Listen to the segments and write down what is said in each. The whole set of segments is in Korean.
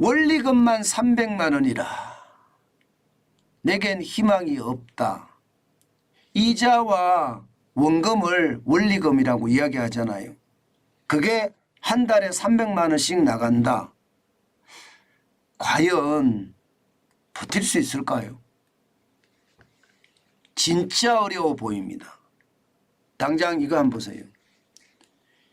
원리금만 300만 원이라 내겐 희망이 없다. 이자와 원금을 원리금이라고 이야기하잖아요. 그게 한 달에 300만 원씩 나간다. 과연 버틸 수 있을까요? 진짜 어려워 보입니다. 당장 이거 한번 보세요.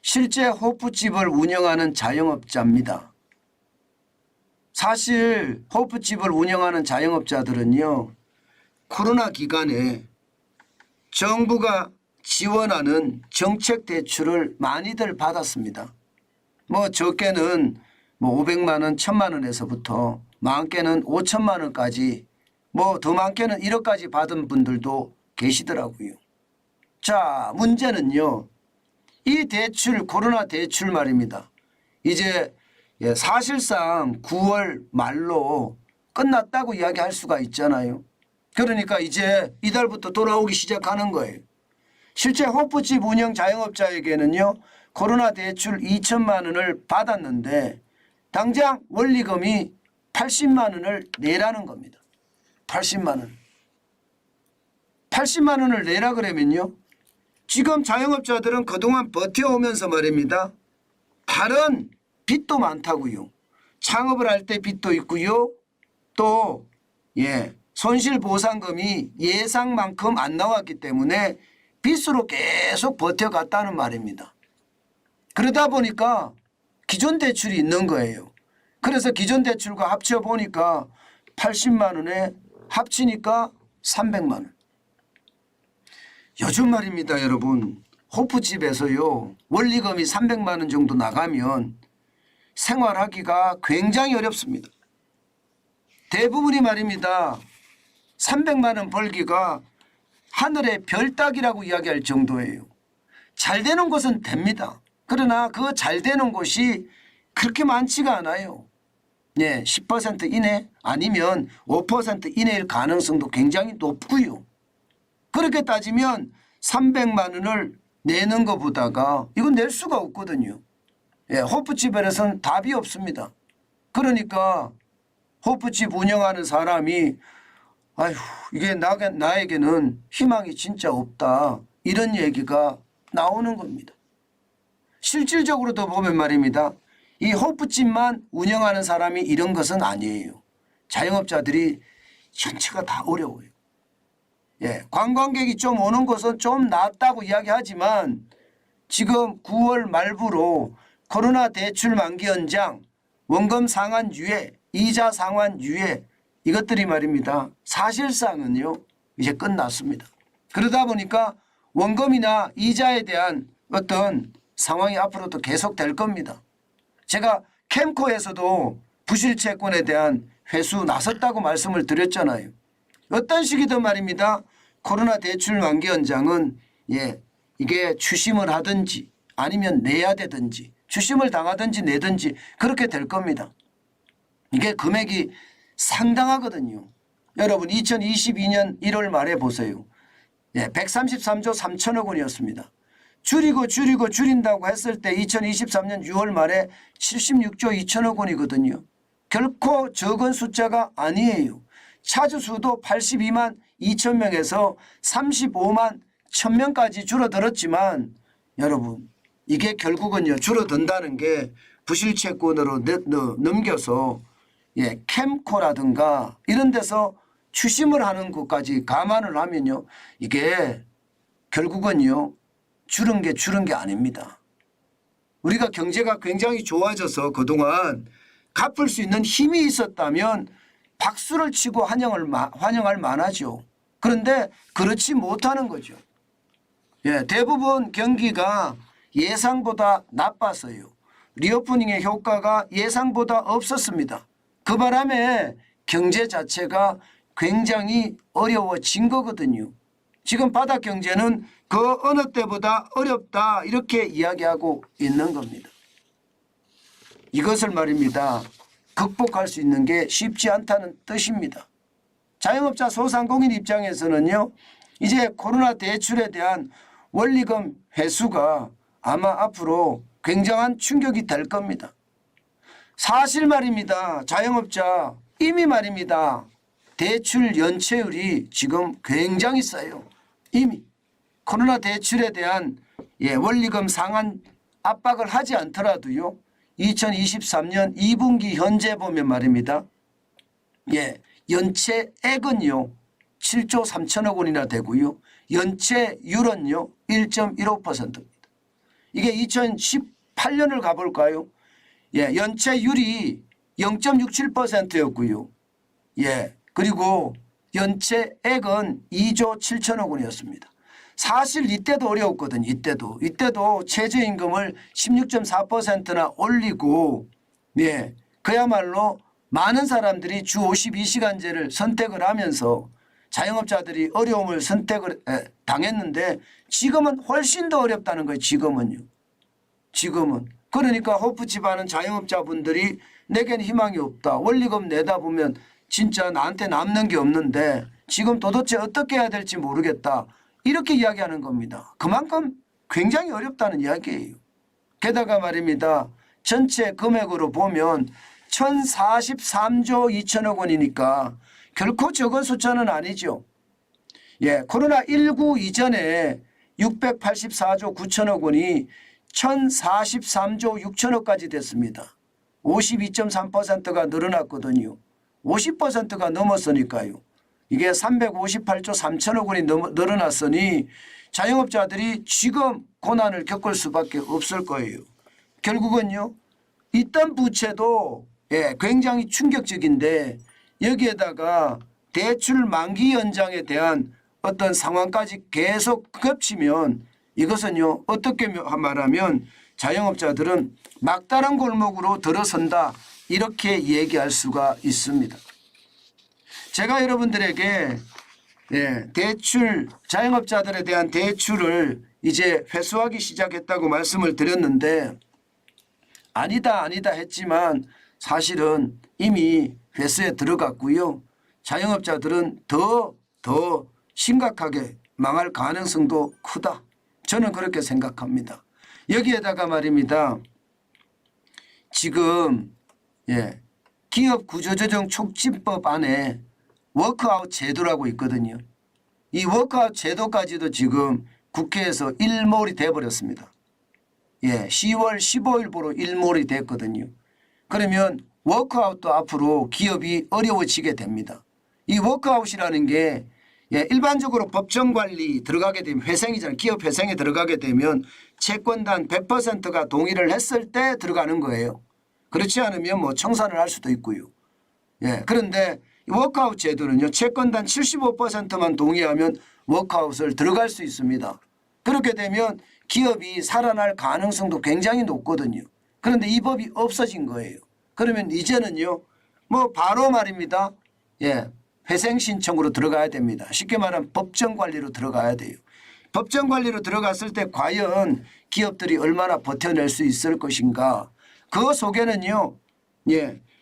실제 호프집을 운영하는 자영업자입니다. 사실 호프집을 운영하는 자영업자들은요, 코로나 기간에 정부가 지원하는 정책 대출을 많이들 받았습니다. 뭐 적게는 500만 원, 1000만 원에서부터 많게는 5천만 원까지, 더 많게는 1억까지 받은 분들도 계시더라고요. 자, 문제는요, 이 대출, 코로나 대출 말입니다. 이제 사실상 9월 말로 끝났다고 이야기할 수가 있잖아요. 그러니까 이제 이달부터 돌아오기 시작하는 거예요. 실제 호프집 운영 자영업자에게는요, 코로나 대출 2천만 원을 받았는데 당장 원리금이 80만 원을 내라는 겁니다. 80만 원. 80만 원을 내라 그러면요, 지금 자영업자들은 그동안 버텨오면서 말입니다. 다른 빚도 많다고요. 창업을 할 때 빚도 있고요. 또 손실보상금이 예상만큼 안 나왔기 때문에 빚으로 계속 버텨갔다는 말입니다. 그러다 보니까 기존 대출이 있는 거예요. 그래서 기존 대출과 합쳐보니까 80만 원에 합치니까 300만 원. 요즘 말입니다, 여러분. 호프집에서요, 원리금이 300만 원 정도 나가면 생활하기가 굉장히 어렵습니다. 대부분이 말입니다, 300만 원 벌기가 하늘의 별 따기라고 이야기할 정도예요. 잘 되는 곳은 됩니다. 그러나 그 잘 되는 곳이 그렇게 많지가 않아요. 10% 이내 아니면 5% 이내일 가능성도 굉장히 높고요. 그렇게 따지면 300만 원을 내는 것보다가 이건 낼 수가 없거든요. 호프집에서는 답이 없습니다. 그러니까 호프집 운영하는 사람이 아휴, 이게 나에게는 희망이 진짜 없다, 이런 얘기가 나오는 겁니다. 실질적으로도 보면 말입니다, 이 호프집만 운영하는 사람이 이런 것은 아니에요. 자영업자들이 전체가 다 어려워요. 관광객이 좀 오는 곳은 좀 낫다고 이야기하지만 지금 9월 말부로 코로나 대출 만기 연장, 원금 상환 유예, 이자 상환 유예, 이것들이 말입니다, 사실상은요 이제 끝났습니다. 그러다 보니까 원금이나 이자에 대한 어떤 상황이 앞으로도 계속될 겁니다. 제가 캠코에서도 부실채권에 대한 회수 나섰다고 말씀을 드렸잖아요. 어떤 식이든 말입니다, 코로나 대출 만기 연장은 이게 추심을 하든지 아니면 내야 되든지, 추심을 당하든지 내든지 그렇게 될 겁니다. 이게 금액이 상당하거든요. 여러분 2022년 1월 말에 보세요. 133조 3천억 원이었습니다. 줄인다고 했을 때 2023년 6월 말에 76조 2천억 원이거든요. 결코 적은 숫자가 아니에요. 차주 수도 82만 2천 명에서 35만 1천 명까지 줄어들었지만 여러분, 이게 결국은요, 줄어든다는 게 부실채권으로 넘겨서 캠코라든가 이런 데서 추심을 하는 것까지 감안을 하면요, 이게 결국은요 줄은 게 아닙니다. 우리가 경제가 굉장히 좋아져서 그동안 갚을 수 있는 힘이 있었다면 박수를 치고 환영할 만하죠. 그런데 그렇지 못하는 거죠. 대부분 경기가 예상보다 나빴어요. 리오프닝의 효과가 예상보다 없었습니다. 그 바람에 경제 자체가 굉장히 어려워진 거거든요. 지금 바닥 경제는 그 어느 때보다 어렵다, 이렇게 이야기하고 있는 겁니다. 이것을 말입니다, 극복할 수 있는 게 쉽지 않다는 뜻입니다. 자영업자 소상공인 입장에서는요, 이제 코로나 대출에 대한 원리금 회수가 아마 앞으로 굉장한 충격이 될 겁니다. 사실 말입니다. 자영업자 이미 말입니다. 대출 연체율이 지금 굉장히 싸요. 이미 코로나 대출에 대한 원리금 상한 압박을 하지 않더라도요. 2023년 2분기 현재 보면 말입니다. 연체액은요. 7조 3천억 원이나 되고요. 연체율은요. 1.15%입니다. 이게 2018년을 가볼까요? 연체율이 0.67%였고요. 그리고 연체액은 2조 7천억 원이었습니다. 사실 이때도 어려웠거든요. 이때도 최저임금을 16.4%나 올리고 그야말로 많은 사람들이 주 52시간제를 선택을 하면서 자영업자들이 어려움을 선택을 당했는데 지금은 훨씬 더 어렵다는 거예요. 지금은. 그러니까 호프집하는 자영업자분들이 내겐 희망이 없다. 원리금 내다 보면 진짜 나한테 남는 게 없는데 지금 도대체 어떻게 해야 될지 모르겠다. 이렇게 이야기하는 겁니다. 그만큼 굉장히 어렵다는 이야기예요. 게다가 말입니다. 전체 금액으로 보면 1043조 2천억 원이니까 결코 적은 숫자는 아니죠. 코로나19 이전에 684조 9천억 원이 1043조 6천억까지 됐습니다. 52.3%가 늘어났거든요. 50%가 넘었으니까요. 이게 358조 3천억 원이 늘어났으니 자영업자들이 지금 고난을 겪을 수밖에 없을 거예요. 결국은요. 있던 부채도 굉장히 충격적인데 여기에다가 대출 만기 연장에 대한 어떤 상황까지 계속 겹치면 이것은요. 어떻게 말하면 자영업자들은 막다른 골목으로 들어선다 이렇게 얘기할 수가 있습니다. 제가 여러분들에게 대출 자영업자들에 대한 대출을 이제 회수하기 시작했다고 말씀을 드렸는데 아니다 했지만 사실은 이미 회수에 들어갔고요. 자영업자들은 더 심각하게 망할 가능성도 크다. 저는 그렇게 생각합니다. 여기에다가 말입니다. 지금 기업 구조조정 촉진법 안에 워크아웃 제도라고 있거든요. 이 워크아웃 제도까지도 지금 국회에서 일몰이 돼버렸습니다. 10월 15일부로 일몰이 됐거든요. 그러면 워크아웃도 앞으로 기업이 어려워지게 됩니다. 이 워크아웃이라는 게 일반적으로 법정관리 들어가게 되면 회생이잖아요. 기업 회생에 들어가게 되면 채권단 100%가 동의를 했을 때 들어가는 거예요. 그렇지 않으면 뭐 청산을 할 수도 있고요. 그런데 워크아웃 제도는요. 채권단 75%만 동의하면 워크아웃을 들어갈 수 있습니다. 그렇게 되면 기업이 살아날 가능성도 굉장히 높거든요. 그런데 이 법이 없어진 거예요. 그러면 이제는요. 뭐 바로 말입니다. 회생 신청으로 들어가야 됩니다. 쉽게 말하면 법정관리로 들어가야 돼요. 법정관리로 들어갔을 때 과연 기업들이 얼마나 버텨낼 수 있을 것인가. 그 속에는요.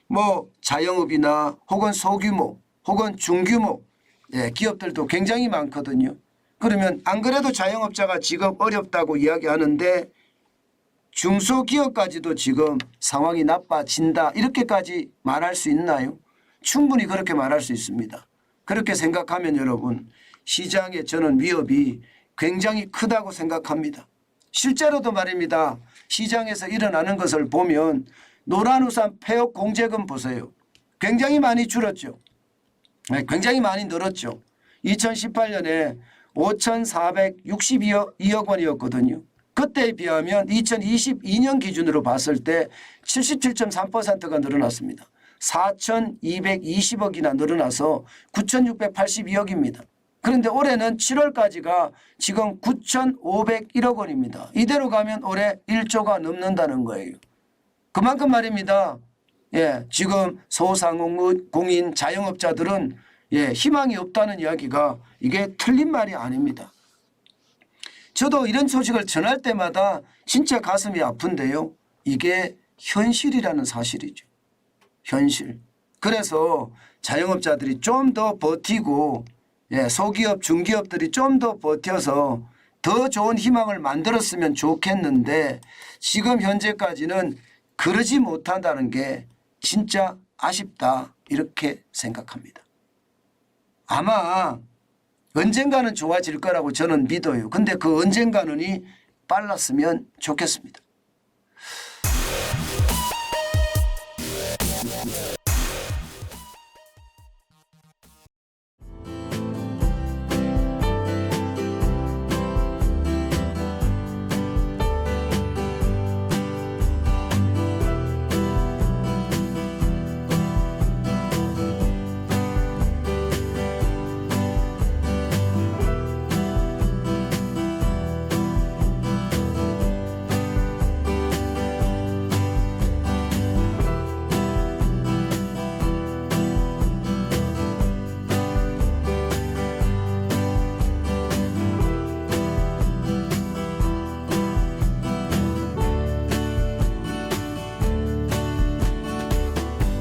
뭐 자영업이나 혹은 소규모 혹은 중규모 기업들도 굉장히 많거든요. 그러면 안 그래도 자영업자가 지금 어렵다고 이야기하는데 중소기업까지도 지금 상황이 나빠진다 이렇게까지 말할 수 있나요? 충분히 그렇게 말할 수 있습니다. 그렇게 생각하면 여러분 시장에 저는 위협이 굉장히 크다고 생각합니다. 실제로도 말입니다. 시장에서 일어나는 것을 보면 노란우산 폐업 공제금 보세요. 굉장히 많이 줄었죠. 굉장히 많이 늘었죠. 2018년에 5,462억 원이었거든요. 그때에 비하면 2022년 기준으로 봤을 때 77.3%가 늘어났습니다. 4,220억이나 늘어나서 9,682억입니다. 그런데 올해는 7월까지가 지금 9,501억 원입니다. 이대로 가면 올해 1조가 넘는다는 거예요. 그만큼 말입니다. 지금 소상공인 자영업자들은 희망이 없다는 이야기가 이게 틀린 말이 아닙니다. 저도 이런 소식을 전할 때마다 진짜 가슴이 아픈데요. 이게 현실이라는 사실이죠. 현실. 그래서 자영업자들이 좀 더 버티고 소기업 중기업들이 좀 더 버텨서 더 좋은 희망을 만들었으면 좋겠는데 지금 현재까지는 그러지 못한다는 게 진짜 아쉽다 이렇게 생각합니다. 아마 언젠가는 좋아질 거라고 저는 믿어요. 근데 그 언젠가는이 빨랐으면 좋겠습니다.